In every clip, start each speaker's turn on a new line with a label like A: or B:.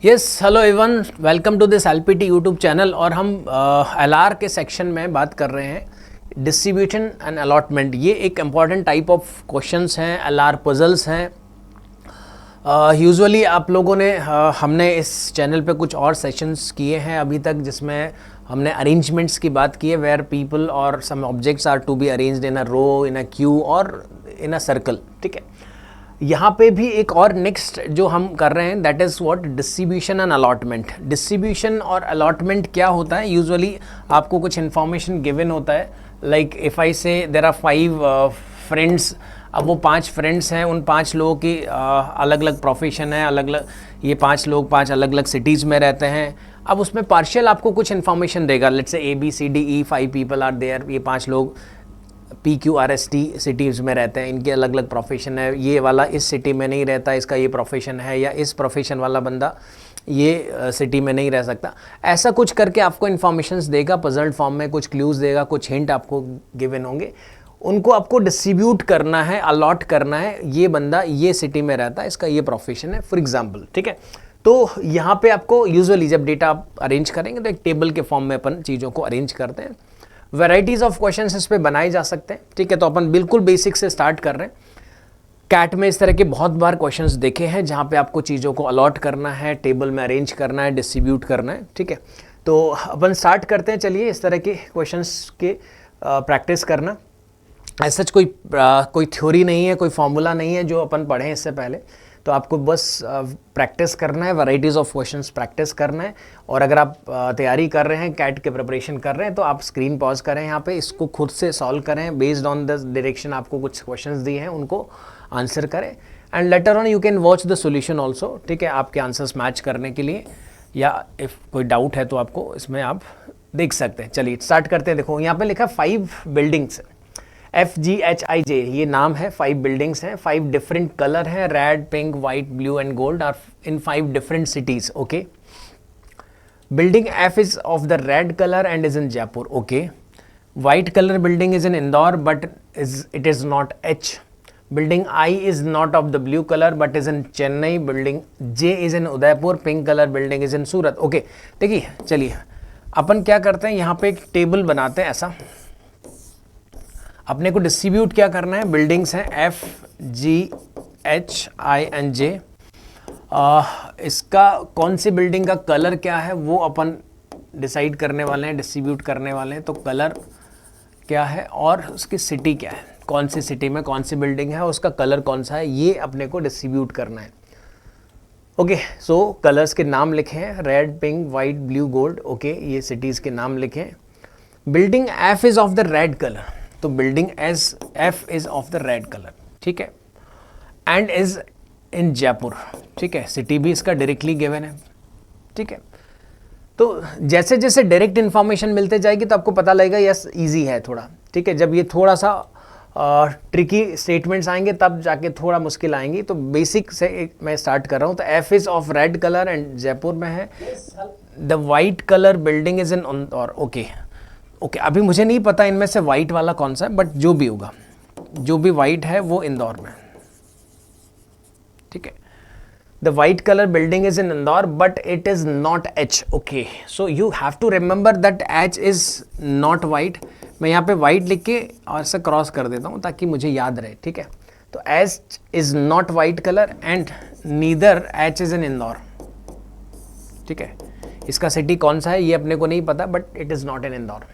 A: Yes, hello everyone, welcome to this LPT YouTube channel. और हम LR के section में बात कर रहे हैं डिस्ट्रीब्यूशन एंड अलॉटमेंट। ये एक इम्पॉर्टेंट टाइप ऑफ क्वेश्चंस हैं, एलआर पजल्स हैं। यूजुअली आप लोगों ने हमने इस चैनल पे कुछ और सेशंस किए हैं अभी तक, जिसमें हमने अरेंजमेंट्स की बात की है, वेयर पीपल और some objects are to be arranged in a row, in a queue और इन अ सर्कल। ठीक है, यहाँ पे भी एक और नेक्स्ट जो हम कर रहे हैं, that is what distribution and allotment. Distribution और अलॉटमेंट क्या होता है? यूजुअली आपको कुछ इन्फॉर्मेशन गिवन होता है, लाइक इफ़ आई से देयर आर 5 फ्रेंड्स। अब वो 5 फ्रेंड्स हैं, उन 5 लोगों की अलग अलग प्रोफेशन है, अलग अलग, ये 5 लोग 5 अलग अलग सिटीज़ में रहते हैं। अब उसमें पार्शियल आपको कुछ इन्फॉर्मेशन देगा, let's say ABCDE 5 people are there, ये 5 लोग PQRST सिटीज़ में रहते हैं, इनके अलग अलग प्रोफेशन है। ये वाला इस सिटी में नहीं रहता, इसका ये प्रोफेशन है, या इस प्रोफेशन वाला बंदा ये सिटी में नहीं रह सकता। ऐसा कुछ करके आपको इन्फॉर्मेशंस देगा पजल्ड फॉर्म में, कुछ क्लूज़ देगा, कुछ हिंट आपको गिवन होंगे। उनको आपको डिस्ट्रीब्यूट करना है, अलॉट करना है। ये बंदा ये सिटी में रहता है, इसका ये प्रोफेशन है, फॉर एग्जाम्पल। ठीक है, तो यहाँ पे आपको यूजुअली जब डेटा आप अरेंज करेंगे तो एक टेबल के फॉर्म में अपन चीज़ों को अरेंज करते हैं। वैराइटीज़ ऑफ क्वेश्चंस इस पे बनाए जा सकते हैं। ठीक है, तो अपन बिल्कुल बेसिक से स्टार्ट कर रहे हैं। कैट में इस तरह के बहुत बार क्वेश्चंस देखे हैं, जहाँ पे आपको चीज़ों को अलॉट करना है, टेबल में अरेंज करना है, डिस्ट्रीब्यूट करना है। ठीक है, तो अपन स्टार्ट करते हैं। चलिए, इस तरह के क्वेश्चंस के प्रैक्टिस करना। ऐसा कोई थ्योरी नहीं है, कोई फॉर्मूला नहीं है जो अपन पढ़ें इससे पहले। तो आपको बस प्रैक्टिस करना है, वैराइटीज़ ऑफ क्वेश्चंस प्रैक्टिस करना है। और अगर आप तैयारी कर रहे हैं, कैट के प्रिपरेशन कर रहे हैं, तो आप स्क्रीन पॉज करें, यहाँ पे इसको खुद से सॉल्व करें बेस्ड ऑन द डायरेक्शन। आपको कुछ क्वेश्चंस दिए हैं, उनको आंसर करें, and later on you can watch the solution also. ठीक है, आपके आंसर्स मैच करने के लिए, या इफ़ कोई डाउट है तो आपको इसमें आप देख सकते हैं। चलिए स्टार्ट करते हैं। देखो, यहाँ पर लिखा 5 बिल्डिंग्स, FGHIJ ये नाम है। 5 बिल्डिंग्स हैं, 5 डिफरेंट कलर हैं, red, pink, white, blue and gold, are in 5 different cities. Okay, building F is of the red colour and is in Jaipur. Okay, white colour building is in Indore but it is not H। Building I is not of the blue colour but is in Chennai. Building J is in Udaipur. Pink colour building is in Surat. Okay, देखिए, चलिए अपन क्या करते हैं, यहाँ पे एक table बनाते हैं। ऐसा अपने को डिस्ट्रीब्यूट क्या करना है, बिल्डिंग्स हैं FGHIJ। इसका कौन सी बिल्डिंग का कलर क्या है वो अपन डिसाइड करने वाले हैं, डिस्ट्रीब्यूट करने वाले हैं। तो कलर क्या है और उसकी सिटी क्या है, कौन सी सिटी में कौन सी बिल्डिंग है, उसका कलर कौन सा है, ये अपने को डिस्ट्रीब्यूट करना है। ओके, सो कलर्स के नाम लिखे हैं, red, pink, white, blue, gold. Okay, ये सिटीज़ के नाम लिखे हैं। Building F is of the red colour, तो building F is of the red colour. ठीक है, एंड इज इन जयपुर। ठीक है, सिटी भी इसका डायरेक्टली गिवन है। ठीक है, तो जैसे जैसे डायरेक्ट इन्फॉर्मेशन मिलते जाएगी तो आपको पता लगेगा यस इजी है थोड़ा। ठीक है, जब ये थोड़ा सा ट्रिकी स्टेटमेंट्स आएंगे तब जाके थोड़ा मुश्किल आएंगी। तो बेसिक से मैं स्टार्ट कर रहा हूँ। तो F is of red colour and Jaipur में है। The white colour building is in Indore. Okay, अभी मुझे नहीं पता इनमें से वाइट वाला कौन सा है, बट जो भी होगा, जो भी वाइट है वो इंदौर में। ठीक है, the white colour building is in Indore but it is not H। Okay, so you have to remember that H is not white. मैं यहाँ पे वाइट लिख के और ऐसा क्रॉस कर देता हूँ ताकि मुझे याद रहे। ठीक है, तो H is not white colour and neither H is in Indore. ठीक है, इसका सिटी कौन सा है ये अपने को नहीं पता, but it is not in Indore.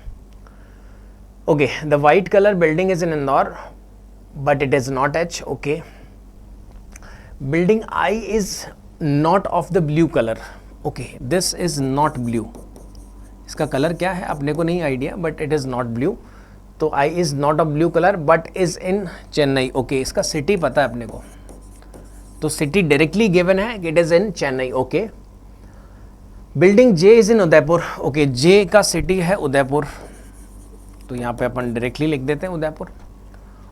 A: Okay, the white color building is in Indore, but it is not H. Okay. Building I is not of the blue color. Okay, this is not blue. इसका colour क्या है अपने को नहीं idea, but it is not blue. तो I is not of blue color, but is in Chennai. Okay, इसका city पता है अपने को, तो सिटी डायरेक्टली गिवन है, it is in Chennai. Okay. Building J is in Udaipur. Okay, J का city है उदयपुर, तो यहाँ पे अपन डायरेक्टली लिख देते हैं Udaipur.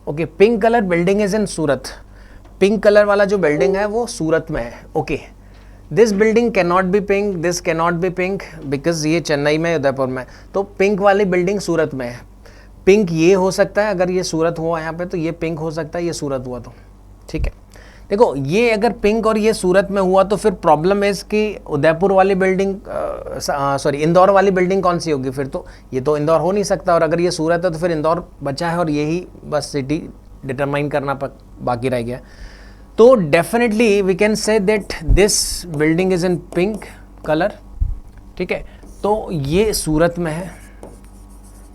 A: Okay, pink colour building is in Surat. Pink colour वाला जो बिल्डिंग है वो सूरत में है। Okay, this building can not be pink, this can not be pink because ये चेन्नई में, उदयपुर में। तो पिंक वाली बिल्डिंग सूरत में है। पिंक ये हो सकता है, अगर ये सूरत हुआ यहाँ पे तो ये पिंक हो सकता है, ये सूरत हुआ तो। ठीक है, देखो ये अगर पिंक और ये सूरत में हुआ तो फिर प्रॉब्लम है कि उदयपुर वाली बिल्डिंग, सॉरी इंदौर वाली बिल्डिंग कौन सी होगी फिर? तो ये तो इंदौर हो नहीं सकता, और अगर ये सूरत है तो फिर इंदौर बचा है और यही बस सिटी डिटरमाइन करना बाकी रह गया। तो definitely we can say that this building is in pink colour, ठीक है। तो ये सूरत में है,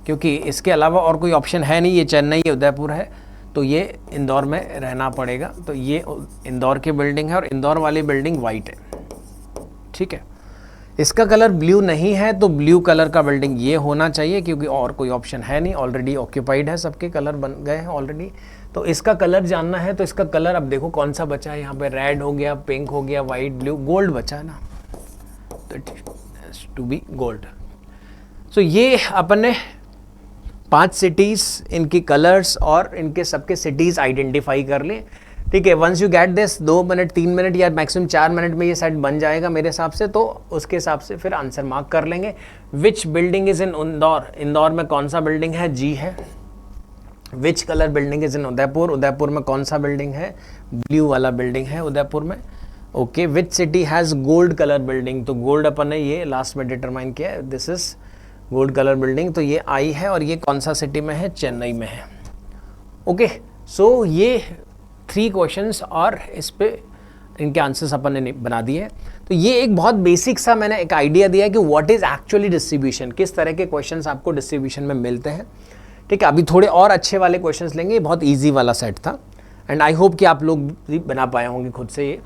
A: क्योंकि इसके अलावा और कोई ऑप्शन है नहीं, ये चेन्नई या उदयपुर है, तो ये इंदौर में रहना पड़ेगा। तो ये इंदौर की बिल्डिंग है और इंदौर वाली बिल्डिंग वाइट है, ठीक है। इसका कलर ब्लू नहीं है तो ब्लू कलर का बिल्डिंग ये होना चाहिए, क्योंकि और कोई ऑप्शन है नहीं, ऑलरेडी ऑक्यूपाइड है, सबके कलर बन गए हैं ऑलरेडी। तो इसका कलर जानना है, तो इसका कलर अब देखो कौन सा बचा है यहाँ पे, रेड हो गया, पिंक हो गया, वाइट, ब्लू, गोल्ड बचा है ना, तो टू बी गोल्ड। सो ये अपन ने 5 सिटीज़, इनकी कलर्स और इनके सबके सिटीज़ आइडेंटिफाई कर ले, ठीक है। Once you get this, 2 minute 3 minute या मैक्सिमम 4 मिनट में ये सेट बन जाएगा मेरे हिसाब से। तो उसके हिसाब से फिर आंसर मार्क कर लेंगे। Which building is in Indore, Indore में कौन सा बिल्डिंग है, जी है। Which colour building is in Udaipur, Udaipur में कौन सा बिल्डिंग है, ब्लू वाला बिल्डिंग है उदयपुर में, okay. Which city has gold colour building, तो गोल्ड अपन ने ये लास्ट में डिटरमाइन किया है, this is gold colour building, तो ये आई है। और ये कौन सा सिटी में है, चेन्नई में है, ओके। सो ये 3 क्वेश्चंस और इस पे इनके आंसर्स अपन ने बना दिए हैं। तो ये एक बहुत बेसिक सा मैंने एक आइडिया दिया है कि व्हाट इज एक्चुअली डिस्ट्रीब्यूशन, किस तरह के क्वेश्चंस आपको डिस्ट्रीब्यूशन में मिलते हैं, ठीक है। अभी थोड़े और अच्छे वाले क्वेश्चंस लेंगे, ये बहुत ईजी वाला सेट था, एंड आई होप कि आप लोग भी बना पाए होंगे खुद से ये।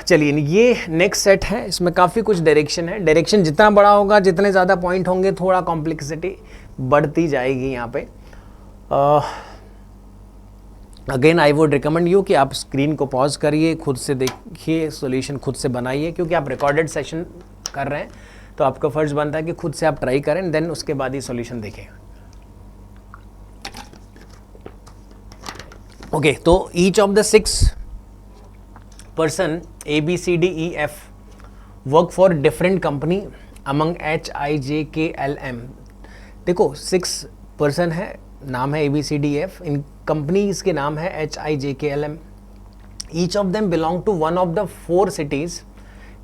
A: चलिए ये नेक्स्ट सेट है, इसमें काफ़ी कुछ डायरेक्शन है। डायरेक्शन जितना बड़ा होगा, जितने ज़्यादा पॉइंट होंगे, थोड़ा कॉम्प्लेक्सिटी बढ़ती जाएगी यहाँ पे। Again I would recommend you कि आप स्क्रीन को पॉज करिए, खुद से देखिए, सॉल्यूशन खुद से बनाइए, क्योंकि आप रिकॉर्डेड सेशन कर रहे हैं तो आपका फ़र्ज़ बनता है कि खुद से आप ट्राई करें, देन उसके बाद ही सॉल्यूशन देखें, ओके। तो each of the 6 person A B C D E F work for different company among H I J K L M। देखो 6 person है, नाम है A B C D E F, in companies के नाम है H I J K L M। Each of them belong to one of the 4 cities,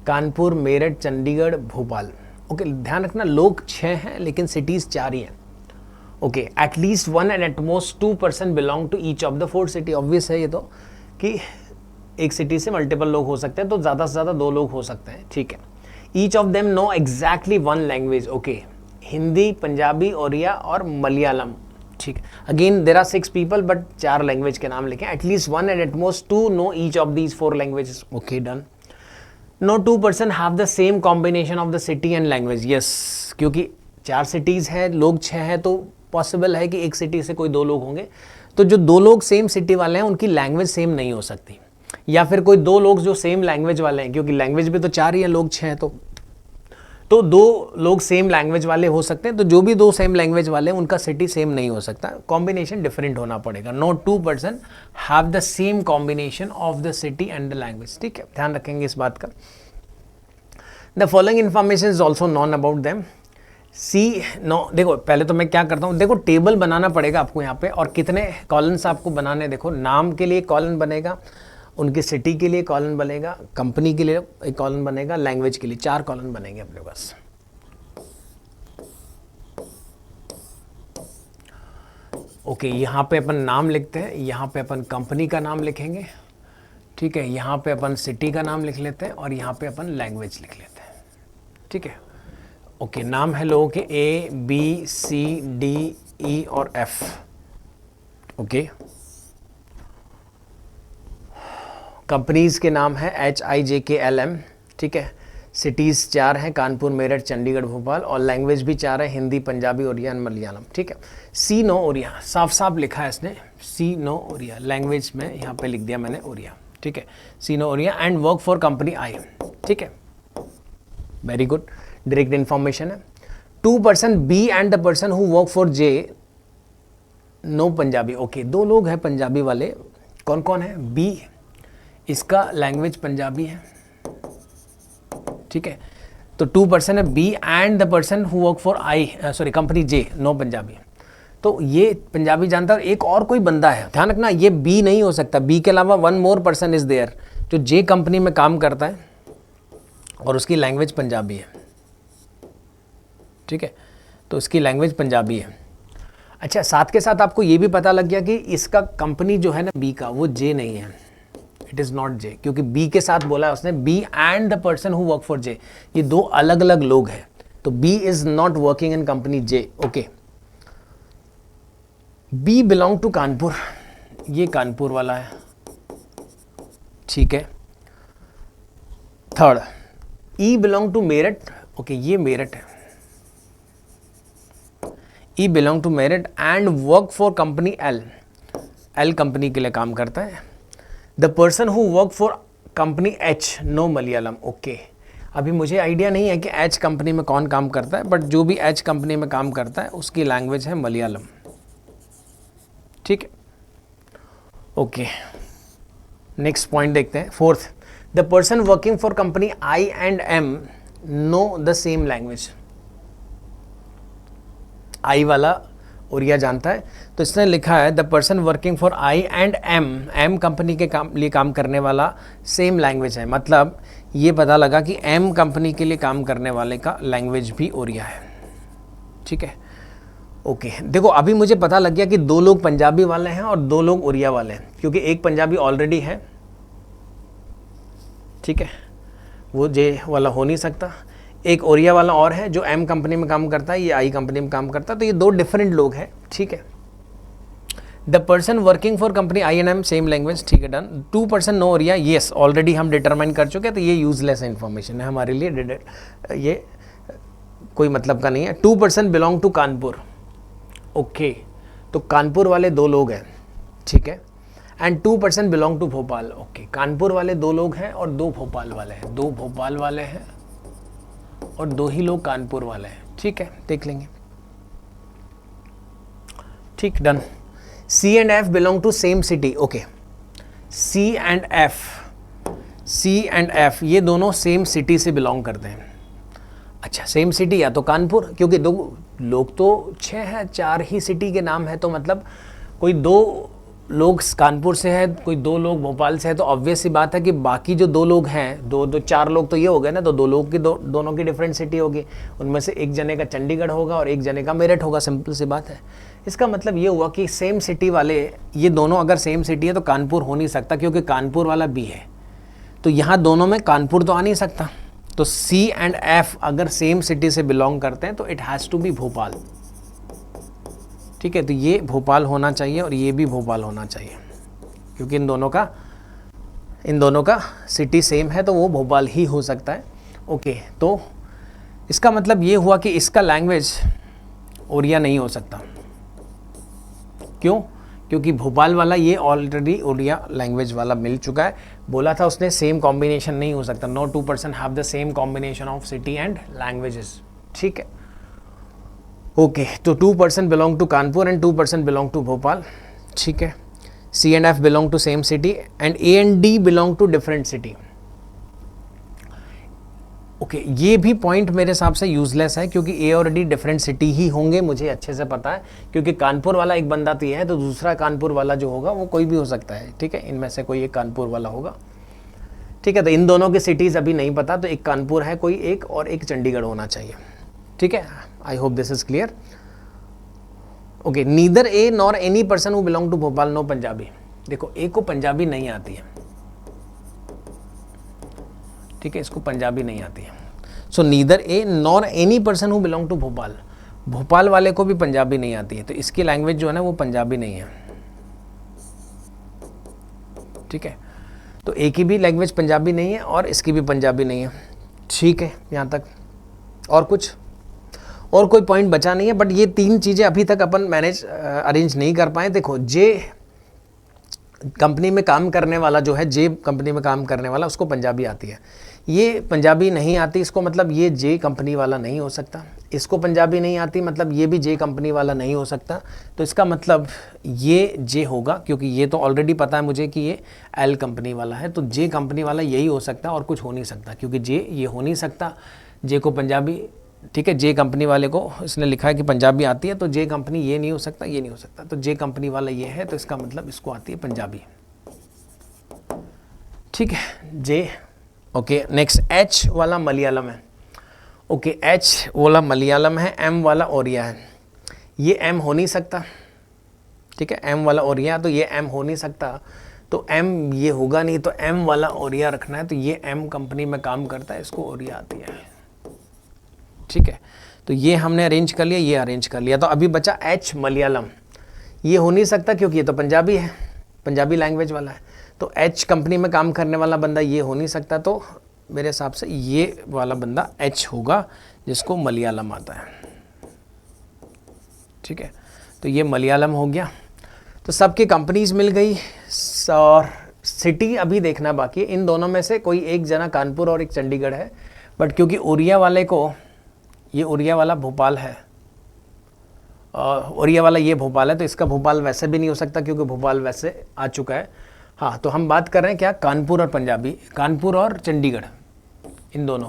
A: Kanpur, Meerut, Chandigarh, Bhopal, okay. ध्यान रखना लोग 6 हैं लेकिन सिटीज़ 4 ही हैं, okay. At least 1 and at most 2 person belong to each of the 4 city। Obvious है ये तो कि एक सिटी से मल्टीपल लोग हो सकते हैं, तो ज़्यादा से ज़्यादा 2 लोग हो सकते हैं, ठीक है। Each of them know exactly 1 language, okay. Hindi, Punjabi, Oriya और मलयालम, ठीक है। Again there are 6 people but 4 language के नाम लिखें। At least 1 and at most 2 know each of these 4 languages, okay done. No 2 person have the same combination of the city and language, yes, क्योंकि 4 cities हैं, लोग 6 हैं, तो पॉसिबल है कि एक सिटी से कोई 2 लोग होंगे। तो जो 2 लोग सेम सिटी वाले हैं उनकी लैंग्वेज सेम नहीं हो सकती, या फिर कोई 2 लोग जो सेम लैंग्वेज वाले हैं, क्योंकि लैंग्वेज भी तो 4 ही है, लोग 6 हैं, तो 2 लोग सेम लैंग्वेज वाले हो सकते हैं। तो जो भी 2 सेम लैंग्वेज वाले हैं उनका सिटी सेम नहीं हो सकता, कॉम्बिनेशन डिफरेंट होना पड़ेगा। No 2 person have the same combination of the city and the language, ठीक है, ध्यान रखेंगे इस बात का। The following information is also known about them. See no, देखो पहले तो मैं क्या करता हूँ, देखो टेबल बनाना पड़ेगा आपको यहाँ पे, और कितने कॉलम्स आपको बनाने, देखो नाम के लिए कॉलम बनेगा, उनकी सिटी के लिए कॉलम बनेगा, कंपनी के लिए एक कॉलम बनेगा, लैंग्वेज के लिए 4 कॉलम बनेंगे अपने पास, ओके। यहाँ पे अपन नाम लिखते हैं, यहाँ पे अपन कंपनी का नाम लिखेंगे, ठीक है। यहाँ पे अपन सिटी का नाम लिख लेते हैं और यहाँ पे अपन लैंग्वेज लिख लेते हैं, ठीक है, ओके। नाम है लोगों के A B C D E और F, ओके। कंपनीज़ के नाम है H I J K L M, ठीक है। सिटीज़ 4 हैं, कानपुर, मेरठ, चंडीगढ़, भोपाल, और लैंग्वेज भी 4 है, हिंदी, पंजाबी, ओरिया एंड मलयालम, ठीक है। सी नो ओरिया, साफ साफ लिखा है इसने, सी नो ओरिया, लैंग्वेज में यहाँ पे लिख दिया मैंने ओरिया, ठीक है। C know Oriya and work for company I, ठीक है, वेरी गुड, डायरेक्ट इन्फॉर्मेशन है। 2 person B and the person who work for J no Punjabi, okay. 2 लोग हैं पंजाबी वाले, कौन कौन है, B, इसका लैंग्वेज पंजाबी है, ठीक है। तो 2 person है B and the person who work for I, sorry company J no Punjabi, तो ये पंजाबी जानता है। और एक और कोई बंदा है, ध्यान रखना, ये बी नहीं हो सकता, बी के अलावा one more person is there जो जे कंपनी में काम करता है और उसकी लैंग्वेज पंजाबी है, ठीक है, तो उसकी लैंग्वेज पंजाबी है। अच्छा, साथ के साथ आपको ये भी पता लग गया कि इसका कंपनी जो है ना बी का, वो जे नहीं है, इट इज़ नॉट जे, क्योंकि बी के साथ बोला है उसने B and the person who work for J, ये दो अलग अलग लोग हैं, तो B is not working in company J. Okay, B belong to Kanpur, ये कानपुर वाला है, ठीक है। Third, E belong to Meerut, okay, ये मेरठ है, E belong to Meerut and work for company L, L company के लिए काम करता है। The person who work for company H, no Malayalam, okay. अभी मुझे आइडिया नहीं है कि एच कंपनी में कौन काम करता है, बट जो भी एच कंपनी में काम करता है उसकी लैंग्वेज है मलयालम, ठीक है। ओके, नेक्स्ट पॉइंट देखते हैं, fourth, the person working for company I and M know the same language. I वाला उड़िया जानता है, तो इसने लिखा है the person working for I and M, M company के लिए काम करने वाला सेम लैंग्वेज है, मतलब ये पता लगा कि एम कंपनी के लिए काम करने वाले का लैंग्वेज भी उड़िया है, ठीक है। ओके, देखो अभी मुझे पता लग गया कि दो लोग पंजाबी वाले हैं और दो लोग उड़िया वाले हैं, क्योंकि एक पंजाबी ऑलरेडी है, ठीक है, वो जे वाला हो नहीं सकता, एक ओरिया वाला और है जो एम कंपनी में काम करता है, ये आई कंपनी में काम करता है, तो ये दो डिफरेंट लोग हैं, ठीक है। The person working for company I and M same language, ठीक है, done. 2% no Oriya, yes, already हम डिटरमाइन कर चुके हैं, तो ये यूजलेस इन्फॉर्मेशन है हमारे लिए, ये कोई मतलब का नहीं है। 2% बिलोंग टू कानपुर, ओके, तो कानपुर वाले दो लोग हैं, ठीक है, and 2% belong to Bhopal, okay, Kanpur वाले दो लोग हैं और दो भोपाल वाले हैं, दो भोपाल वाले हैं और दो ही लोग कानपुर वाले हैं, ठीक है, देख लेंगे, ठीक, done. C and F belong to same city, okay, C and F ये दोनों सेम सिटी से बिलोंग करते हैं। अच्छा, सेम सिटी या तो कानपुर, क्योंकि दो लोग तो 6 हैं, 4 ही सिटी के नाम है, तो मतलब कोई दो लोग कानपुर से है, कोई दो लोग भोपाल से है, तो ऑब्वियस सी बात है कि बाकी जो दो लोग हैं, दो 4 लोग तो ये हो गए ना, तो दो लोग की दोनों की डिफरेंट सिटी होगी, उनमें से एक जने का चंडीगढ़ होगा और एक जने का मेरठ होगा, सिंपल सी बात है। इसका मतलब ये हुआ कि सेम सिटी वाले, ये दोनों अगर सेम सिटी है तो कानपुर हो नहीं सकता, क्योंकि कानपुर वाला बी है, तो यहाँ दोनों में कानपुर तो आ नहीं सकता, तो सी एंड एफ अगर सेम सिटी से बिलोंग करते हैं तो it has to be Bhopal, ठीक है, तो ये भोपाल होना चाहिए और ये भी भोपाल होना चाहिए, क्योंकि इन दोनों का सिटी सेम है, तो वो भोपाल ही हो सकता है। ओके, तो इसका मतलब ये हुआ कि इसका लैंग्वेज उड़िया नहीं हो सकता, क्यों? क्योंकि भोपाल वाला ये ऑलरेडी उड़िया लैंग्वेज वाला मिल चुका है, बोला था उसने सेम कॉम्बिनेशन नहीं हो सकता, no 2% have the same combination of city and languages, ठीक है। ओके, तो 2% belong to Kanpur and 2% belong to Bhopal, ठीक है। C and F belong to same city and A and D belong to different city. Okay, ये भी point मेरे हिसाब से यूजलेस है, क्योंकि ए और डी डिफरेंट सिटी ही होंगे, मुझे अच्छे से पता है, क्योंकि कानपुर वाला एक बंदा तो ये है, तो दूसरा कानपुर वाला जो होगा वो कोई भी हो सकता है, ठीक है, इनमें से कोई एक कानपुर वाला होगा, ठीक है। तो इन दोनों की सिटीज़ अभी नहीं पता, तो एक कानपुर है कोई एक और एक चंडीगढ़ होना चाहिए, ठीक है। I hope this is clear. Okay, neither A nor any person who belong to Bhopal no Punjabi. देखो, ए को पंजाबी नहीं आती है, ठीक है, इसको पंजाबी नहीं आती है, so neither A nor any person who belong to Bhopal, Bhopal वाले को भी पंजाबी नहीं आती है, तो इसकी लैंग्वेज जो है ना वो पंजाबी नहीं है, ठीक है। तो ए की भी लैंग्वेज पंजाबी नहीं है और इसकी भी पंजाबी नहीं है, ठीक है, यहाँ तक। और कोई पॉइंट बचा नहीं है, बट ये 3 चीज़ें अभी तक अपन अरेंज नहीं कर पाए। देखो, जे कंपनी में काम करने वाला जो है, जे कंपनी में काम करने वाला, उसको पंजाबी आती है, ये पंजाबी नहीं आती, इसको मतलब ये जे कंपनी वाला नहीं हो सकता, इसको पंजाबी नहीं आती, मतलब ये भी जे कंपनी वाला नहीं हो सकता, तो इसका मतलब ये जे होगा, क्योंकि ये तो ऑलरेडी पता है मुझे कि ये एल कंपनी वाला है, तो जे कंपनी वाला यही हो सकता है और कुछ हो नहीं सकता, क्योंकि जे ये हो नहीं सकता, जे को पंजाबी ठीक है, जे कंपनी वाले को इसने लिखा है कि पंजाबी आती है, तो जे कंपनी ये नहीं हो सकता, ये नहीं हो सकता, तो जे कंपनी वाला ये है, तो इसका मतलब इसको आती है पंजाबी। ठीक है, जे। ओके, नेक्स्ट एच वाला मलयालम है। ओके, एच वाला मलयालम है, एम वाला ओरिया है। ये एम हो नहीं सकता, ठीक है, एम वाला ओरिया, तो ये एम हो नहीं सकता, तो एम ये होगा नहीं, तो एम वाला ओरिया रखना है, तो ये एम कंपनी में काम करता है, इसको ओरिया आती है। ठीक है, तो ये हमने अरेंज कर लिया, ये अरेंज कर लिया, तो अभी बचा एच मलयालम। ये हो नहीं सकता क्योंकि ये तो पंजाबी है, पंजाबी लैंग्वेज वाला है, तो एच कंपनी में काम करने वाला बंदा ये हो नहीं सकता, तो मेरे हिसाब से ये वाला बंदा एच होगा जिसको मलयालम आता है। ठीक है, तो ये मलयालम हो गया। तो सबकी कंपनीज मिल गई, और सिटी अभी देखना बाकी है। इन दोनों में से कोई एक जना कानपुर और एक चंडीगढ़ है, बट क्योंकि उड़िया वाले को, ये उड़िया वाला भोपाल है, उड़िया वाला ये भोपाल है, तो इसका भोपाल वैसे भी नहीं हो सकता क्योंकि भोपाल वैसे आ चुका है। हाँ, तो हम बात कर रहे हैं क्या, कानपुर और पंजाबी, कानपुर और चंडीगढ़, इन दोनों,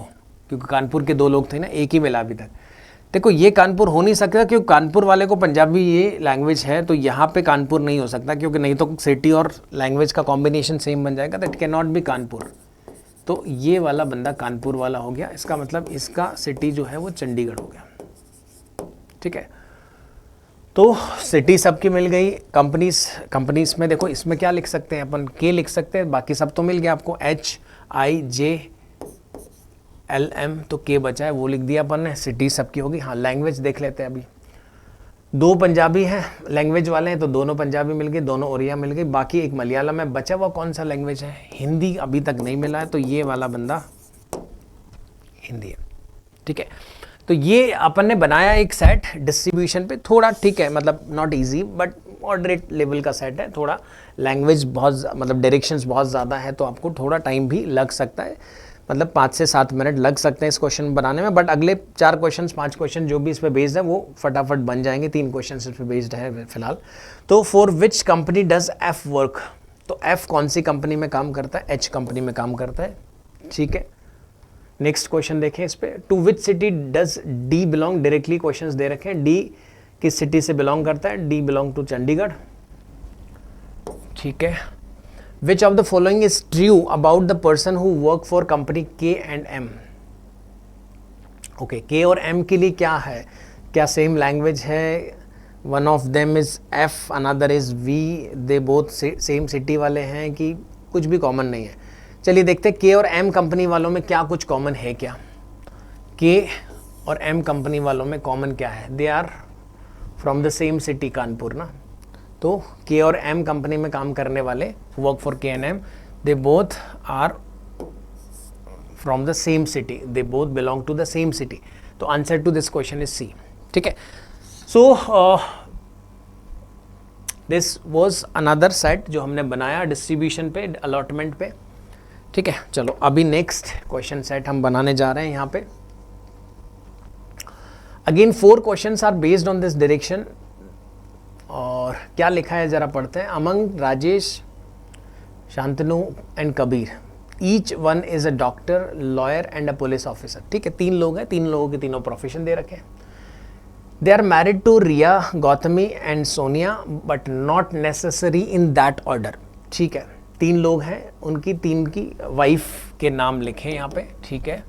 A: क्योंकि कानपुर के 2 लोग थे ना, एक ही मिला अभी तक। देखो ये कानपुर हो नहीं सकता क्योंकि कानपुर वाले को पंजाबी ये लैंग्वेज है, तो यहाँ पे कानपुर नहीं हो सकता, क्योंकि नहीं तो सिटी और लैंग्वेज का कॉम्बिनेशन सेम बन जाएगा, तो it can not be Kanpur. तो ये वाला बंदा कानपुर वाला हो गया, इसका मतलब इसका सिटी जो है वो चंडीगढ़ हो गया। ठीक है, तो सिटी सबकी मिल गई। कंपनीज में देखो, इसमें क्या लिख सकते हैं अपन, के लिख सकते हैं, बाकी सब तो मिल गया आपको, HIJLM, तो के बचा है वो लिख दिया अपन ने, सिटी सबकी होगी। हाँ, लैंग्वेज देख लेते हैं अभी। 2 पंजाबी हैं लैंग्वेज वाले हैं, तो दोनों पंजाबी मिल गई, दोनों ओरिया मिल गई, बाकी एक मलयालम है। बचा हुआ कौन सा लैंग्वेज है, हिंदी अभी तक नहीं मिला है, तो ये वाला बंदा हिंदी है। ठीक है, तो ये अपन ने बनाया एक सेट डिस्ट्रीब्यूशन पे, थोड़ा ठीक है, मतलब not easy but moderate level का सेट है। थोड़ा लैंग्वेज बहुत, मतलब डायरेक्शंस बहुत ज़्यादा है, तो आपको थोड़ा टाइम भी लग सकता है, मतलब 5 से 7 मिनट लग सकते हैं इस क्वेश्चन बनाने में, बट अगले 4 क्वेश्चन 5 क्वेश्चन जो भी इस पे बेस्ड है वो फटाफट बन जाएंगे। 3 क्वेश्चन इस पे बेस्ड है फिलहाल। तो for which company does F work, तो एफ कौन सी कंपनी में काम करता है, एच कंपनी में काम करता है। ठीक है, नेक्स्ट क्वेश्चन देखें इस पे, to which city does D belong, directly questions दे रखे हैं, डी किस सिटी से बिलोंग करता है, डी बिलोंग टू चंडीगढ़। ठीक है, which of the following is true about the person who work for company K and M. Okay, K और एम के लिए क्या है, क्या सेम लैंग्वेज है, one of them is F, another is V, they both same city वाले हैं, कि कुछ भी कॉमन नहीं है। चलिए देखते हैं के और एम कंपनी वालों में क्या कुछ कॉमन है क्या। के और एम कंपनी वालों में कॉमन क्या है, they are from the same city Kanpur ना, तो के और एम कंपनी में काम करने वाले work for K and M, they both are from the same city, they both belong to the same city. तो answer to this question is C. ठीक है, so this was another set जो हमने बनाया डिस्ट्रीब्यूशन पे, allotment पे। ठीक है, चलो अभी नेक्स्ट क्वेश्चन सेट हम बनाने जा रहे हैं यहाँ पे। Again 4 questions are based on this direction, और क्या लिखा है जरा पढ़ते हैं। Among Rajesh, Shantanu and Kabir, each one is a doctor, lawyer and a police officer. ठीक है, 3 लोग हैं, 3 लोगों के तीनों प्रोफेशन दे रखे हैं। They are married to Riya, Gautami and Sonia, but not necessary in that order. ठीक है, 3 लोग हैं, उनकी 3 की वाइफ के नाम लिखे यहाँ पे। ठीक है,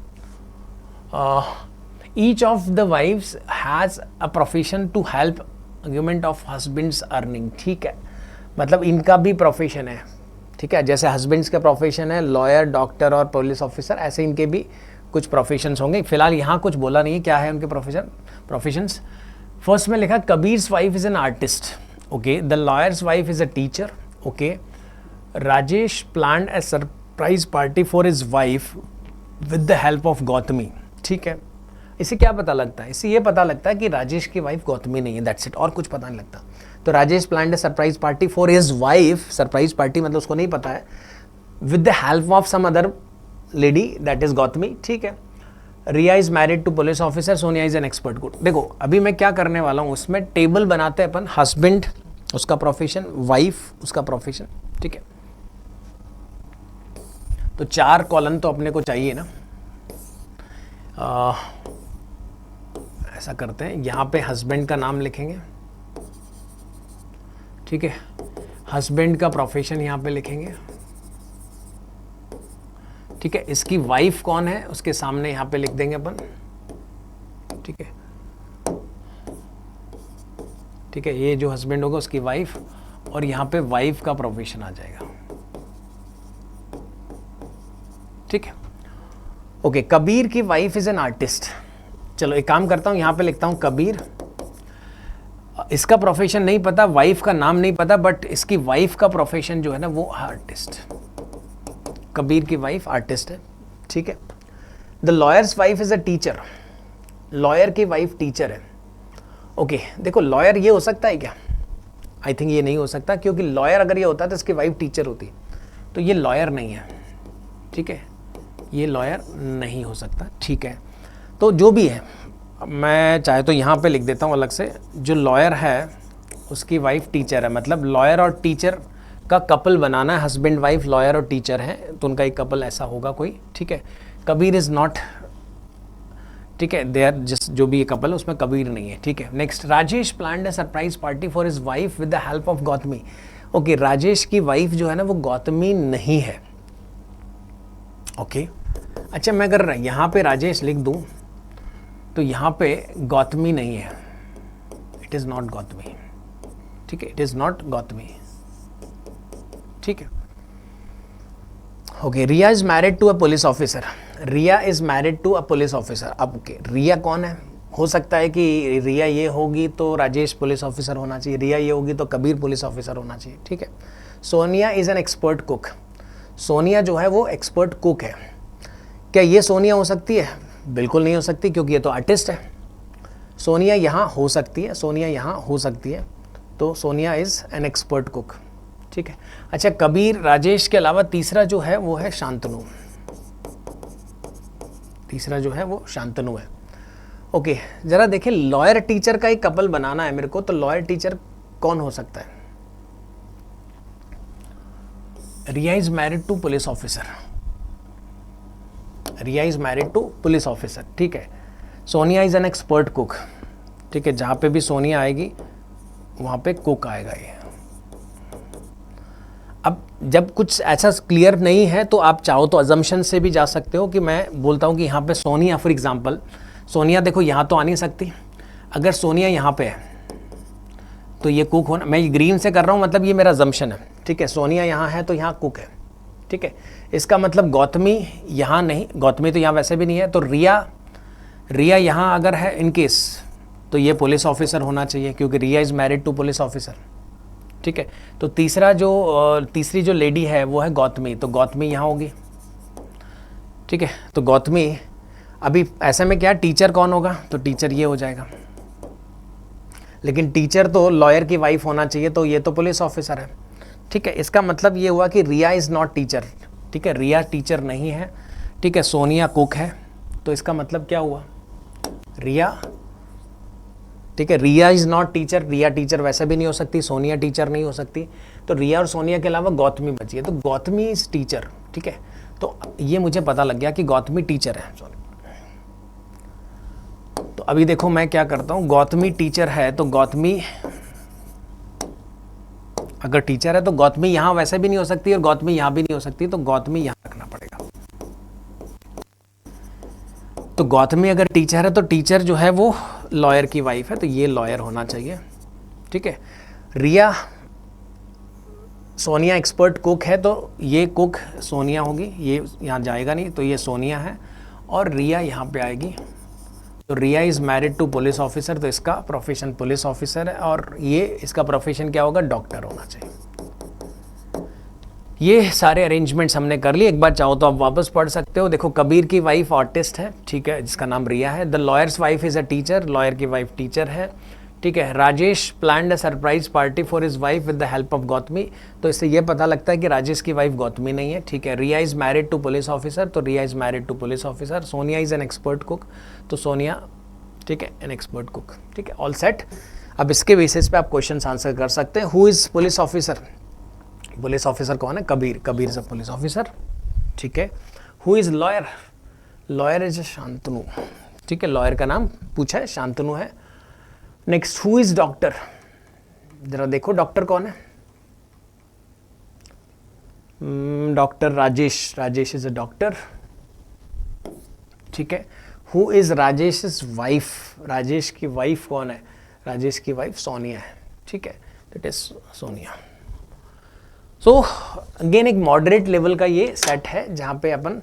A: each of the wifes has a profession to help argument of husbands earning. ठीक है, मतलब इनका भी प्रोफेशन है। ठीक है, जैसे हस्बैंड्स का प्रोफेशन है लॉयर, डॉक्टर और पुलिस ऑफिसर, ऐसे इनके भी कुछ प्रोफेशंस होंगे। फिलहाल यहाँ कुछ बोला नहीं है क्या है उनके प्रोफेशंस। फर्स्ट में लिखा Kabir's wife is an artist, okay, the lawyer's wife is a teacher, okay, Rajesh planned a surprise party for his wife with the help of Gautami. ठीक है, इससे क्या पता लगता है, इससे ये पता लगता है कि राजेश की वाइफ गौतमी नहीं है, दैट्स इट, और कुछ पता नहीं लगता। तो Rajesh planned a surprise party for his wife, surprise party मतलब उसको नहीं पता है, with the help of some other lady that is Gautami. ठीक है, Riya is married to police officer, Sonia is an expert. Good, देखो अभी मैं क्या करने वाला हूँ, उसमें टेबल बनाते हैं अपन, हस्बैंड उसका प्रोफेशन, वाइफ उसका प्रोफेशन। ठीक है, तो 4 कॉलम तो अपने को चाहिए ना। ऐसा करते हैं, यहाँ पे हस्बैंड का नाम लिखेंगे, ठीक है, हस्बैंड का प्रोफेशन यहाँ पे लिखेंगे, ठीक है। इसकी वाइफ कौन है उसके सामने यहाँ पे लिख देंगे अपन, ठीक है, ठीक है। ये जो हस्बैंड होगा उसकी वाइफ, और यहाँ पे वाइफ का प्रोफेशन आ जाएगा, ठीक है। ओके, कबीर की वाइफ इज एन आर्टिस्ट। चलो एक काम करता हूँ, यहाँ पे लिखता हूँ कबीर, इसका प्रोफेशन नहीं पता, वाइफ का नाम नहीं पता, बट इसकी वाइफ का प्रोफेशन जो है ना वो आर्टिस्ट, कबीर की वाइफ आर्टिस्ट है, ठीक है। The lawyer's wife is a teacher, lawyer की वाइफ टीचर है। ओके देखो, लॉयर ये हो सकता है क्या? आई थिंक ये नहीं हो सकता, क्योंकि लॉयर अगर ये होता तो इसकी वाइफ टीचर होती, तो ये लॉयर नहीं है, ठीक है, ये लॉयर नहीं हो सकता, ठीक है। तो जो भी है, मैं चाहे तो यहाँ पे लिख देता हूँ अलग से, जो लॉयर है उसकी वाइफ टीचर है, मतलब लॉयर और टीचर का कपल बनाना है, हस्बैंड वाइफ लॉयर और टीचर है, तो उनका एक कपल ऐसा होगा कोई, ठीक है। कबीर इज़ नॉट, ठीक है, देयर जिस जो भी ये कपल है उसमें कबीर नहीं है, ठीक है। Next, Rajesh planned a surprise party for his wife with the help of Gautami. Okay, Rajesh की वाइफ जो है ना वो गौतमी नहीं है, ओके। अच्छा, मैं अगर यहाँ पे राजेश लिख दूँ तो यहाँ पे गौतमी नहीं है, इट इज़ नॉट गौतमी, ठीक है, इट इज़ नॉट गौतमी, ठीक है। Okay, Riya is married to a police officer, Riya is married to a police officer. अब ओके, रिया कौन है? हो सकता है कि रिया ये होगी तो राजेश पुलिस ऑफिसर होना चाहिए, रिया ये होगी तो कबीर पुलिस ऑफिसर होना चाहिए, ठीक है। Sonia is an expert cook, Sonia जो है वो एक्सपर्ट कुक है। क्या ये सोनिया हो सकती है? बिल्कुल नहीं हो सकती, क्योंकि ये तो आर्टिस्ट है। सोनिया यहाँ हो सकती है, सोनिया यहाँ हो सकती है, तो Sonia is an expert cook, ठीक है। अच्छा, कबीर राजेश के अलावा तीसरा जो है वो है शांतनु, तीसरा जो है वो शांतनु है। ओके, जरा देखिए, लॉयर टीचर का एक कपल बनाना है मेरे को, तो लॉयर टीचर कौन हो सकता है? Riya is married to police officer, Riya is married to police officer, ठीक है। Sonia is an expert cook, ठीक है, जहां पे भी सोनिया आएगी वहां पे कुक आएगा ये। अब जब कुछ ऐसा क्लियर नहीं है तो आप चाहो तो अजम्पशन से भी जा सकते हो, कि मैं बोलता हूँ कि यहाँ पे सोनिया, फॉर एग्जांपल सोनिया देखो यहाँ तो आ नहीं सकती, अगर सोनिया यहाँ पे है तो ये कुक होना, मैं ग्रीन से कर रहा हूँ, मतलब ये मेरा अजम्पशन है, ठीक है। सोनिया यहाँ है तो यहाँ कुक है, ठीक है। इसका मतलब गौतमी यहाँ नहीं, गौतमी तो यहाँ वैसे भी नहीं है, तो रिया यहाँ अगर है इन केस, तो ये पुलिस ऑफिसर होना चाहिए, क्योंकि Riya is married to police officer, ठीक है। तो तीसरी जो लेडी है वो है गौतमी, तो गौतमी यहाँ होगी, ठीक है। तो गौतमी, अभी ऐसे में क्या टीचर कौन होगा? तो टीचर ये हो जाएगा, लेकिन टीचर तो लॉयर की वाइफ होना चाहिए, तो ये तो पुलिस ऑफिसर है, ठीक है। इसका मतलब ये हुआ कि रिया इज़ नॉट टीचर, ठीक है, रिया टीचर नहीं है, ठीक है। सोनिया कुक है, तो इसका मतलब क्या हुआ? रिया, ठीक है, Riya is not teacher, Riya teacher वैसे भी नहीं हो सकती, सोनिया टीचर नहीं हो सकती, तो रिया और सोनिया के अलावा गौतमी बची है, तो गौतमी इज़ टीचर, ठीक है। तो ये मुझे पता लग गया कि गौतमी टीचर है, सॉरी। तो अभी देखो मैं क्या करता हूँ, गौतमी टीचर है तो गौतमी अगर टीचर है तो गौतमी यहाँ वैसे भी नहीं हो सकती और गौतमी यहाँ भी नहीं हो सकती, तो गौतमी यहाँ रखना पड़ेगा। तो गौतमी अगर टीचर है तो टीचर जो है वो लॉयर की वाइफ है, तो ये लॉयर होना चाहिए, ठीक है। रिया, सोनिया एक्सपर्ट कुक है, तो ये कुक सोनिया होगी, ये यहाँ जाएगा नहीं, तो ये सोनिया है, और रिया यहाँ पे आएगी, तो Riya is married to police officer, तो इसका प्रोफेशन पुलिस ऑफिसर है, और ये इसका प्रोफेशन क्या होगा? डॉक्टर होना चाहिए। ये सारे अरेंजमेंट्स हमने कर लिए, एक बार चाहो तो आप वापस पढ़ सकते हो। देखो, कबीर की वाइफ आर्टिस्ट है, ठीक है, जिसका नाम रिया है। The lawyer's wife is a teacher, lawyer की वाइफ टीचर है, ठीक है। Rajesh planned a surprise party for his wife with the help of Gautami, तो इससे ये पता लगता है कि राजेश की वाइफ गौतमी नहीं है, ठीक है। Riya is married to police officer, तो Riya is married to police officer. Sonia is an expert cook, तो सोनिया, ठीक है, एन एक्सपर्ट कुक, ठीक है, ऑल सेट। अब इसके बेसिस पे आप क्वेश्चन आंसर कर सकते हैं। Who is police officer? Police officer कौन है? Kabir, Kabir is a police officer, ठीक है। Who is lawyer? Lawyer is Shantanu, ठीक है, लॉयर का नाम पूछा है, शांतनु है। Next, who is doctor? जरा देखो डॉक्टर कौन है। Doctor Rajesh, Rajesh is a doctor, ठीक है। Who is Rajesh is wife? Rajesh की वाइफ कौन है? राजेश की वाइफ सोनिया है, ठीक है, that is Sonia. So again एक मॉडरेट लेवल का ये सेट है जहाँ पे अपन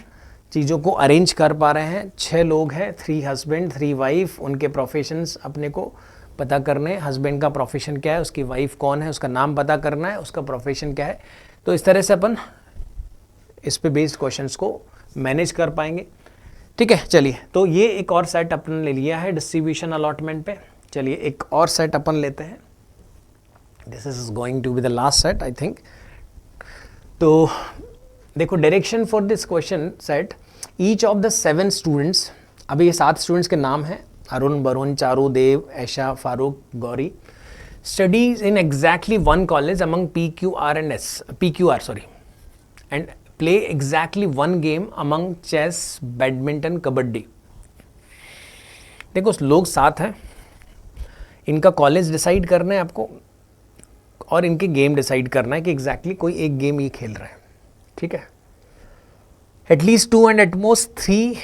A: चीज़ों को अरेंज कर पा रहे हैं। 6 लोग हैं, 3 हस्बैंड 3 वाइफ, उनके प्रोफेशंस अपने को पता करने, हस्बैंड का प्रोफेशन क्या है, उसकी वाइफ कौन है, उसका नाम पता करना है, उसका प्रोफेशन क्या है। तो इस तरह से अपन इस पे बेस्ड क्वेश्चंस को मैनेज कर पाएंगे, ठीक है। चलिए, तो ये एक और सेट अपन ने लिया है डिस्ट्रीब्यूशन अलॉटमेंट पे। चलिए एक और सेट अपन लेते हैं। This is going to be the last set I think. तो देखो direction for this question set, each of the 7 students, अभी ये 7 स्टूडेंट्स के नाम हैं, Arun, Varun, Charu, Dev, Aisha, Farooq, Gauri, studies in exactly 1 college among PQR and play exactly 1 game among chess, badminton, kabaddi. देखो लोग 7 हैं, इनका कॉलेज डिसाइड करना है आपको और इनके गेम डिसाइड करना है कि एग्जैक्टली कोई एक गेम ये खेल रहा है, ठीक है। At least 2 and at most 3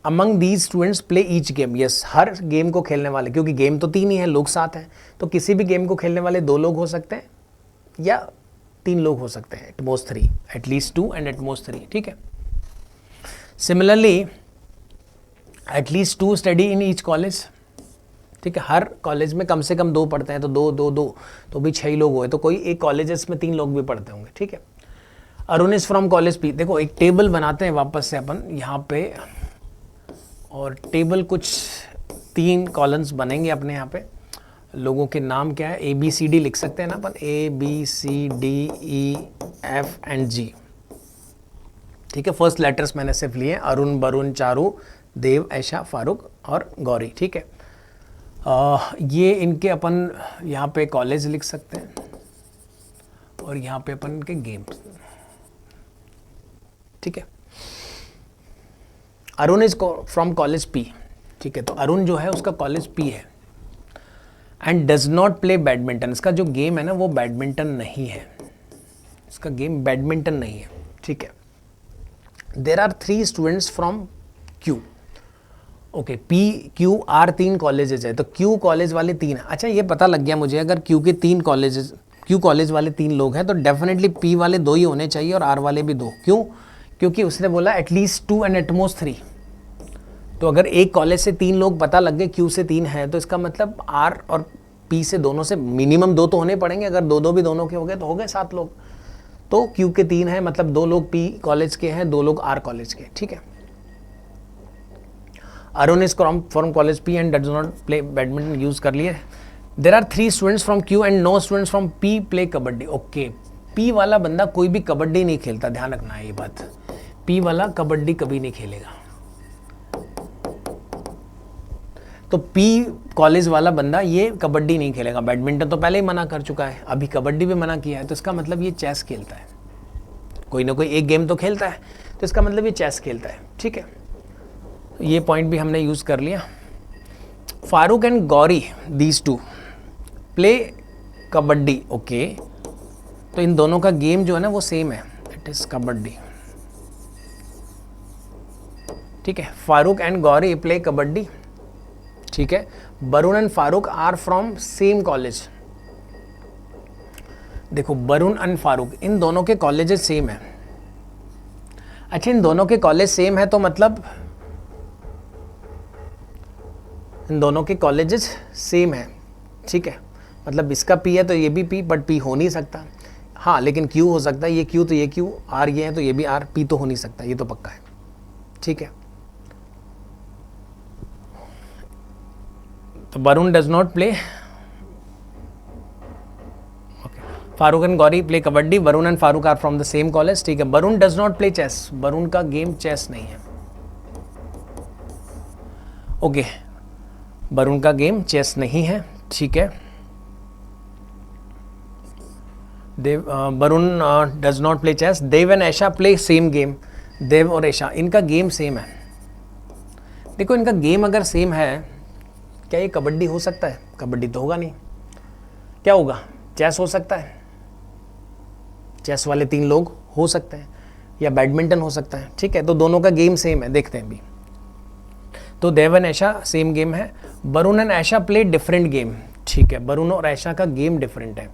A: among these students play each game. Yes, हर गेम को खेलने वाले, क्योंकि गेम तो 3 ही है, लोग 7 हैं, तो किसी भी गेम को खेलने वाले 2 लोग हो सकते हैं या 3 लोग हो सकते हैं, एटमोस्ट 3, एटलीस्ट 2 एंड एटमोस्ट 3, ठीक है। Similarly at least 2 study in each college, ठीक है, हर कॉलेज में कम से कम 2 पढ़ते हैं, तो 2 2 2 तो भी 6 लोग हुए, तो कोई एक कॉलेजेस में 3 लोग भी पढ़ते होंगे, ठीक है। Arun is from college P. देखो एक टेबल बनाते हैं वापस से अपन यहाँ पे, और टेबल कुछ 3 कॉलम्स बनेंगे अपने यहाँ पे। लोगों के नाम क्या है, ABCD लिख सकते हैं ना अपन, ABCDEF एंड G, ठीक है। फर्स्ट लेटर्स मैंने सिर्फ लिए, अरुण, वरुण, चारू, देव, ऐशा, फारूक और गौरी, ठीक है। ये इनके अपन यहाँ पे कॉलेज लिख सकते हैं और यहाँ पे अपन इनके गेम्स, ठीक है। Arun is from college P, ठीक है, तो अरुण जो है उसका कॉलेज P है and does not play badminton. इसका जो गेम है ना वो बैडमिंटन नहीं है, इसका गेम बैडमिंटन नहीं है, ठीक है। There are 3 students from Q, okay, PQR 3 colleges है, तो Q कॉलेज वाले 3 हैं। अच्छा ये पता लग गया मुझे, अगर Q के 3 कॉलेजेस, Q कॉलेज वाले 3 लोग हैं तो डेफिनेटली P वाले 2 ही होने चाहिए और R वाले भी 2। क्यों? क्योंकि उसने बोला एटलीस्ट 2 एंड एटमोस्ट 3, तो अगर एक कॉलेज से 3 लोग पता लग गए, Q से 3 है, तो इसका मतलब R और P से दोनों से मिनिमम 2 तो होने पड़ेंगे। अगर 2 भी दोनों के हो गए तो हो गए 7 लोग। तो Q के 3 है, मतलब 2 लोग P कॉलेज के हैं, 2 लोग R कॉलेज के, ठीक है। Arun is from college P and does not play badminton, use कर लिए। There are 3 students from Q and no students from P play kabaddi. Okay, P वाला बंदा कोई भी कबड्डी नहीं खेलता, ध्यान रखना है ये बात। P वाला कबड्डी कभी नहीं खेलेगा। तो P कॉलेज वाला बंदा ये कबड्डी नहीं खेलेगा। बैडमिंटन तो पहले ही मना कर चुका है, अभी कबड्डी भी मना किया है, तो इसका मतलब ये चेस खेलता है। कोई ना कोई एक गेम तो खेलता है, तो इसका मतलब ये चेस खेलता है, ठीक है। ये पॉइंट भी हमने यूज कर लिया। Farooq and Gauri, these 2 play kabaddi, okay, तो इन दोनों का गेम जो है ना वो सेम है, इट इज कबड्डी, ठीक है। फारूक एंड गौरी प्ले कबड्डी, ठीक है। Varun and Farooq are from same college. देखो वरुण एंड फारूक, इन दोनों के कॉलेजेस सेम है। अच्छा, इन दोनों के कॉलेज सेम है तो मतलब इन दोनों के कॉलेजेस सेम है, ठीक है। मतलब इसका P है तो ये भी P, बट P हो नहीं सकता। हाँ, लेकिन Q हो सकता है, ये Q तो ये Q, R ये है तो ये भी R, P तो हो नहीं सकता, ये तो पक्का है, ठीक है। तो Varun does not play, Farooq and Gauri play kabaddi, Varun and Farooq are from the same college, ठीक है। Varun does not play chess, Varun का गेम चेस नहीं है, ओके, वरुण का गेम चेस नहीं है, ठीक है। Dev, Varun does not play chess. Dev and Aisha play same game, Dev और ऐशा इनका गेम सेम है। देखो इनका गेम अगर सेम है, क्या ये कबड्डी हो सकता है? कबड्डी तो होगा नहीं। क्या होगा? चेस हो सकता है, चेस वाले 3 लोग हो सकते हैं, या बैडमिंटन हो सकता है। ठीक है, तो दोनों का गेम सेम है, देखते हैं अभी। तो देव एंड ऐशा सेम गेम है, Varun and Aisha play different game. ठीक है, वरुण और ऐशा का गेम डिफरेंट है।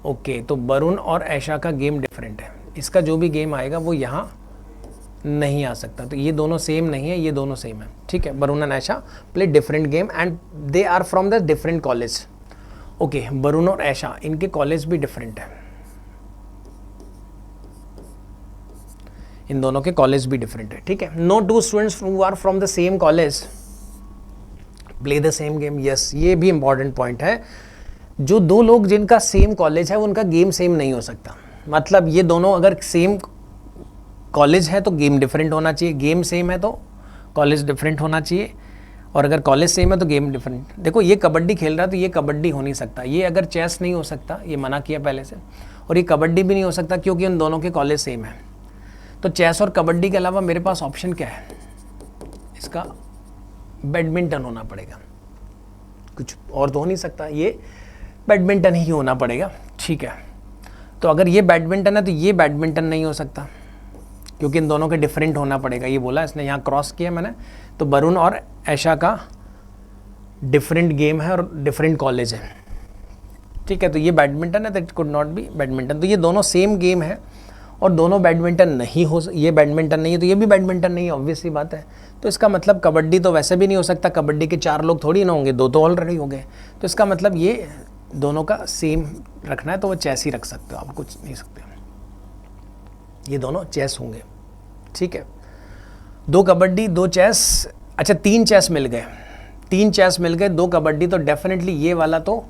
A: ओके, तो वरुण और ऐशा का गेम डिफरेंट है, इसका जो भी गेम आएगा वो यहाँ नहीं आ सकता। तो ये दोनों सेम नहीं है, ये दोनों सेम है। ठीक है, Varun and Aisha play different game and they are from the different college. Okay, Varun और ऐशा इनके कॉलेज भी डिफरेंट है, इन दोनों के कॉलेज भी डिफरेंट है। ठीक है, no two students who are from the same college play the same game. Yes, ये भी इंपॉर्टेंट पॉइंट है। जो 2 लोग जिनका सेम कॉलेज है उनका गेम सेम नहीं हो सकता। मतलब ये दोनों अगर सेम कॉलेज है तो गेम डिफरेंट होना चाहिए, गेम सेम है तो कॉलेज डिफरेंट होना चाहिए, और अगर कॉलेज सेम है तो गेम डिफरेंट। देखो ये कबड्डी खेल रहा है तो ये कबड्डी हो नहीं सकता, ये अगर चेस नहीं हो सकता, ये मना किया पहले से, और ये कबड्डी भी नहीं हो सकता क्योंकि उन दोनों के कॉलेज सेम है। तो चेस और कबड्डी के अलावा मेरे पास ऑप्शन क्या है? इसका बैडमिंटन होना पड़ेगा, कुछ और तो हो नहीं सकता, ये बैडमिंटन ही होना पड़ेगा। ठीक है, तो अगर ये बैडमिंटन है तो ये बैडमिंटन नहीं हो सकता क्योंकि इन दोनों के डिफरेंट होना पड़ेगा। ये बोला इसने, यहाँ क्रॉस किया मैंने, तो वरुण और ऐशा का डिफरेंट गेम है और डिफरेंट कॉलेज है। ठीक है, तो ये बैडमिंटन है, that could not be badminton. तो ये दोनों सेम गेम है और दोनों बैडमिंटन नहीं हो, ये बैडमिंटन नहीं है तो ये भी बैडमिंटन नहीं है, ऑब्वियस सी बात है। तो इसका मतलब कबड्डी तो वैसे भी नहीं हो सकता, कबड्डी के 4 लोग थोड़ी ना होंगे, 2 तो ऑलरेडी हो गए। तो इसका मतलब ये दोनों का सेम रखना है तो वो चेस ही रख सकते हो, आप कुछ नहीं सकते, ये दोनों चेस होंगे। ठीक है, 2 कबड्डी 2 चेस, अच्छा 3 चेस मिल गए, 3 चेस मिल गए, 2 कबड्डी, तो डेफिनेटली ये वाला तो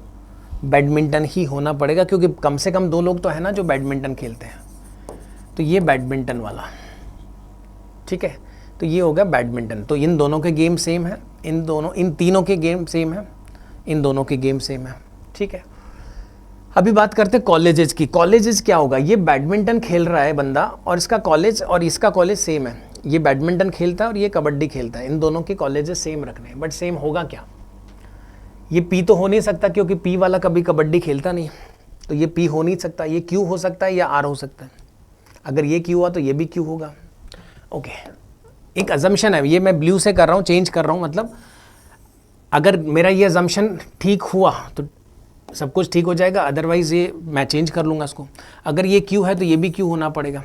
A: बैडमिंटन ही होना पड़ेगा क्योंकि कम से कम 2 लोग तो है ना जो बैडमिंटन खेलते हैं, तो ये बैडमिंटन वाला। ठीक है, तो ये होगा बैडमिंटन। तो इन दोनों के गेम सेम है, इन तीनों के गेम सेम है, इन दोनों के गेम सेम है। ठीक है, अभी बात करते हैं कॉलेजेस की। कॉलेजेस क्या होगा? ये बैडमिंटन खेल रहा है बंदा और इसका कॉलेज और इसका कॉलेज सेम है, ये बैडमिंटन खेलता है और ये कबड्डी खेलता है, इन दोनों के कॉलेजेस सेम रखने हैं। बट सेम होगा क्या? ये पी तो हो नहीं सकता क्योंकि पी वाला कभी कबड्डी खेलता नहीं, तो ये पी हो नहीं सकता। ये क्यू हो सकता है या आर हो सकता है। अगर ये क्यू हुआ तो ये भी क्यू होगा। ओके, एक अजम्पशन है, ये मैं ब्लू से कर रहा हूँ, चेंज कर रहा हूँ, मतलब अगर मेरा ये अजम्पशन ठीक हुआ तो सब कुछ ठीक हो जाएगा, अदरवाइज ये मैं चेंज कर लूँगा इसको। अगर ये क्यू है तो ये भी क्यू होना पड़ेगा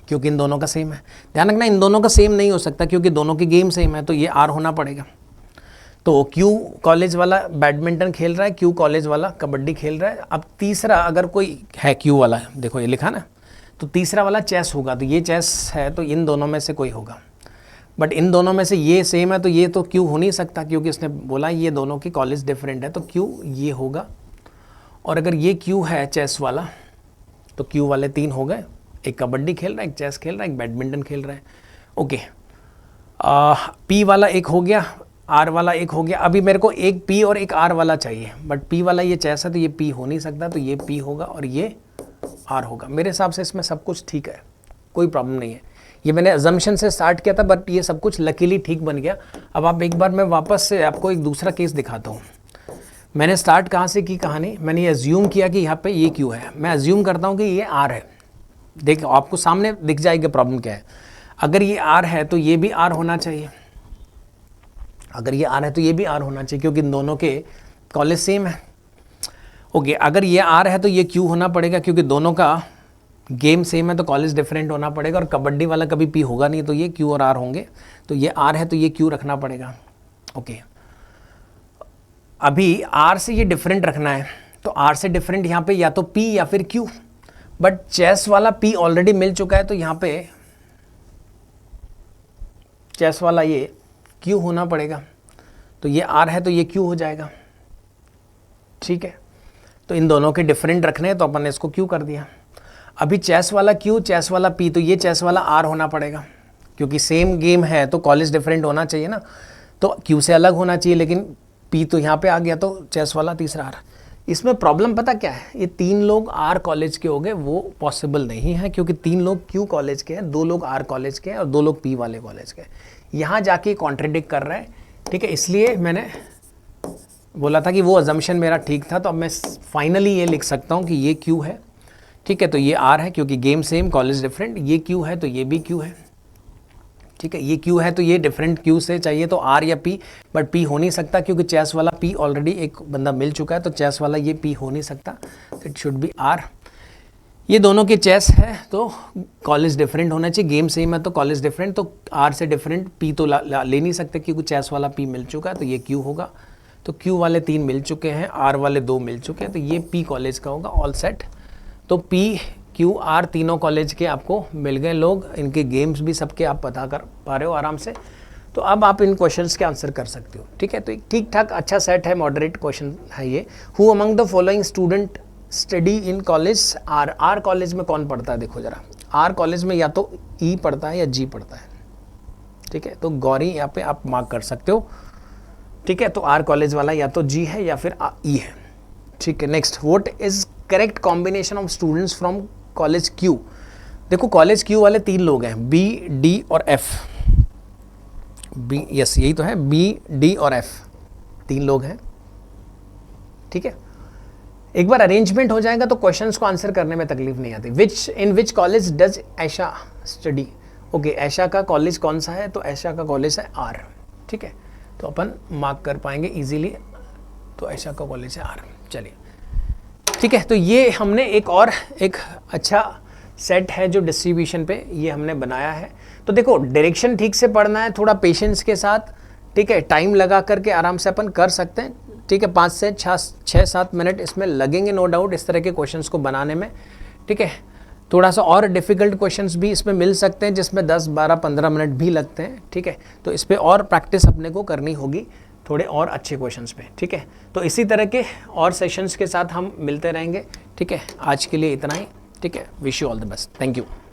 A: क्योंकि इन दोनों का सेम है। ध्यान रखना, इन दोनों का सेम नहीं हो सकता क्योंकि दोनों के गेम सेम है, तो ये आर होना पड़ेगा। तो क्यू कॉलेज वाला बैडमिंटन खेल रहा है, क्यू कॉलेज वाला कबड्डी खेल रहा है। अब तीसरा अगर कोई है क्यू वाला, देखो ये लिखा ना, तो तीसरा वाला चेस होगा, तो ये चेस है तो इन दोनों में से कोई होगा। बट इन दोनों में से ये सेम है तो ये तो क्यू हो नहीं सकता क्योंकि इसने बोला ये दोनों की कॉलेज डिफरेंट है, तो क्यू ये होगा। और अगर ये क्यू है चेस वाला तो क्यू वाले 3 हो गए, एक कबड्डी खेल रहा है, एक चेस खेल रहा है, एक बैडमिंटन खेल रहा है। ओके, पी वाला एक हो गया, आर वाला एक हो गया। अभी मेरे को एक पी और एक आर वाला चाहिए, बट पी वाला ये चेस है तो ये पी हो नहीं सकता, तो ये पी होगा और ये आर होगा। मेरे हिसाब से इसमें सब कुछ ठीक है, कोई प्रॉब्लम नहीं है। ये मैंने अजम्पशन से स्टार्ट किया था बट ये सब कुछ लकीली ठीक बन गया। अब आप एक बार मैं वापस से आपको एक दूसरा केस दिखाता हूँ। मैंने स्टार्ट कहाँ से की कहानी, मैंने ये अज्यूम किया कि यहाँ पे ये क्यू है, मैं अज्यूम करता हूँ कि ये आर है। देखो आपको सामने दिख जाएगा प्रॉब्लम क्या है। अगर ये आर है तो ये भी आर होना चाहिए, अगर ये आर है तो ये भी आर होना चाहिए क्योंकि इन दोनों के कॉलेज सेम है। ओके, अगर ये आर है तो ये क्यू होना पड़ेगा क्योंकि दोनों का गेम सेम है तो कॉलेज डिफरेंट होना पड़ेगा। और कबड्डी वाला कभी पी होगा नहीं तो ये क्यू और आर होंगे, तो ये आर है तो ये क्यू रखना पड़ेगा। ओके, अभी आर से ये डिफरेंट रखना है तो आर से डिफरेंट यहाँ पे या तो पी या फिर क्यू, बट चेस वाला पी ऑलरेडी मिल चुका है तो यहाँ पे चेस वाला ये क्यू होना पड़ेगा, तो ये आर है तो ये क्यू हो जाएगा। ठीक है, तो इन दोनों के डिफरेंट रखने हैं तो अपन ने इसको क्यू कर दिया। अभी चेस वाला क्यू, चेस वाला पी, तो ये चेस वाला आर होना पड़ेगा क्योंकि सेम गेम है तो कॉलेज डिफरेंट होना चाहिए ना, तो क्यू से अलग होना चाहिए, लेकिन पी तो यहाँ पे आ गया तो चेस वाला तीसरा आर। इसमें प्रॉब्लम पता क्या है, ये 3 लोग आर कॉलेज के हो गए, वो पॉसिबल नहीं है क्योंकि 3 लोग क्यू कॉलेज के हैं, 2 लोग आर कॉलेज के हैं और 2 लोग पी वाले कॉलेज के हैं। यहाँ जाके कॉन्ट्रडिक्ट कर रहा है, ठीक है। इसलिए मैंने बोला था कि वो अजम्पशन मेरा ठीक था, तो अब मैं फाइनली ये लिख सकता हूँ कि ये क्यू है, ठीक है। तो ये आर है क्योंकि गेम सेम कॉलेज डिफरेंट, ये क्यू है तो ये भी क्यू है, ठीक है। ये क्यू है तो ये डिफरेंट क्यू से चाहिए तो आर या पी, बट पी हो नहीं सकता क्योंकि चेस वाला पी ऑलरेडी एक बंदा मिल चुका है, तो चेस वाला ये पी हो नहीं सकता, इट शुड बी आर। ये दोनों के चेस है तो कॉलेज डिफरेंट होना चाहिए, गेम सेम है तो कॉलेज डिफरेंट, तो आर से डिफरेंट पी तो ले नहीं सकते क्योंकि चेस वाला पी मिल चुका है, तो ये क्यू होगा। तो क्यू वाले 3 मिल चुके हैं, आर वाले 2 मिल चुके हैं, तो ये पी कॉलेज का होगा, ऑल सेट। तो पी क्यू आर तीनों कॉलेज के आपको मिल गए लोग, इनके गेम्स भी सबके आप पता कर पा रहे हो आराम से। तो अब आप इन क्वेश्चंस के आंसर कर सकते हो, ठीक है। तो एक ठीक ठाक अच्छा सेट है, मॉडरेट क्वेश्चन है ये। Who among the following student study in college R, R college में कौन पढ़ता है, देखो जरा, आर कॉलेज में या तो ई पढ़ता है या जी पढ़ता है, ठीक है। तो गौरी यहाँ पे आप मार्क कर सकते हो, ठीक है। तो आर कॉलेज वाला या तो जी है या फिर ई है, ठीक है। Next, what is correct combination of students from college Q. देखो कॉलेज क्यू वाले 3 लोग हैं, बी डी और एफ, बी, यस यही तो है, बी डी और एफ 3 लोग हैं, ठीक है। एक बार अरेंजमेंट हो जाएगा तो क्वेश्चंस को आंसर करने में तकलीफ नहीं आती। In which college does Aisha study, okay, Aisha का कॉलेज कौन सा है, तो ऐशा का कॉलेज है आर, ठीक है। तो अपन मार्क कर पाएंगे इजीली, तो ऐशा का कॉलेज है आर, चलिए ठीक है। तो ये हमने एक अच्छा सेट है जो डिस्ट्रीब्यूशन पे ये हमने बनाया है। तो देखो डायरेक्शन ठीक से पढ़ना है, थोड़ा पेशेंस के साथ, ठीक है, टाइम लगा करके आराम से अपन कर सकते हैं, ठीक है। 5 से 6-7 मिनट इसमें लगेंगे नो डाउट इस तरह के क्वेश्चंस को बनाने में, ठीक है। थोड़ा सा और डिफ़िकल्ट क्वेश्चंस भी इसमें मिल सकते हैं जिसमें 10, 12, 15 मिनट भी लगते हैं, ठीक है। तो इस पर और प्रैक्टिस अपने को करनी होगी, थोड़े और अच्छे क्वेश्चंस पे, ठीक है। तो इसी तरह के और सेशंस के साथ हम मिलते रहेंगे, ठीक है। आज के लिए इतना ही, ठीक है। Wish you all the best, thank you.